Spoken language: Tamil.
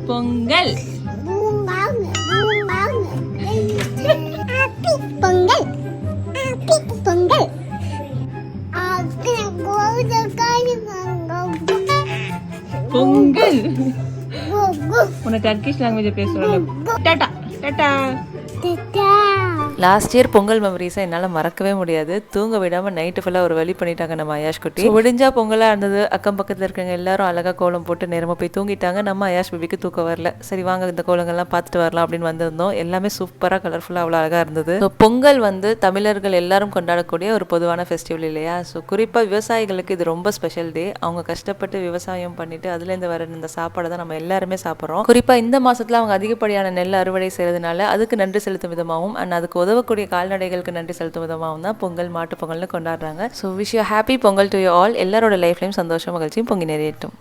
பொங்கல் பொங்கல் பொங்கல் பொங்கல் உன்னை டர்க்கிஷ் லாங்குவேஜ் பேசுவாங்க. டாடா டாடா. லாஸ்ட் இயர் பொங்கல் மெமரிஸை என்னால் மறக்கவே முடியாது. தூங்க விடாமல் நைட்டு ஃபுல்லாக ஒரு வழி பண்ணிட்டாங்க நம்ம அயாஷ் குட்டி. விடிஞ்சா பொங்கலாக இருந்தது. அக்கம் பக்கத்தில் இருக்கிறவங்க எல்லாரும் அழகாக கோலம் போட்டு நேரமாக போய் தூங்கிட்டாங்க. நம்ம அயாஷ் பேபிக்கு தூக்கம் வரல. சரி வாங்க இந்த கோலங்கள்லாம் பார்த்துட்டு வரலாம் அப்படின்னு வந்திருந்தோம். எல்லாமே சூப்பராக கலர்ஃபுல்லாக அவ்வளோ அழகாக இருந்தது. ஸோ பொங்கல் வந்து தமிழர்கள் எல்லாரும் கொண்டாடக்கூடிய ஒரு பொதுவான ஃபெஸ்டிவல் இல்லையா? ஸோ குறிப்பாக விவசாயிகளுக்கு இது ரொம்ப ஸ்பெஷல் டே. அவங்க கஷ்டப்பட்டு விவசாயம் பண்ணிட்டு அதுலேருந்து வர இந்த சாப்பாடை தான் நம்ம எல்லாருமே சாப்பிட்றோம். குறிப்பாக இந்த மாதத்தில் அவங்க அதிகப்படியான நெல் அறுவடை செய்கிறதுனால அதுக்கு நன்றி செலுத்தும் விதமாகவும் அண்ட் அதுக்கு உதவக்கூடிய கால்நடைகளுக்கு நன்றி செலுத்தும் விதமாகவும் தான் பொங்கல் மாட்டு பொங்கல்னு கொண்டாடுறாங்க. So wish you happy Pongal to you all. எல்லாரோட லைஃப்லையும் சந்தோஷம் மகிழ்ச்சியும் பொங்கி நிறையட்டும்.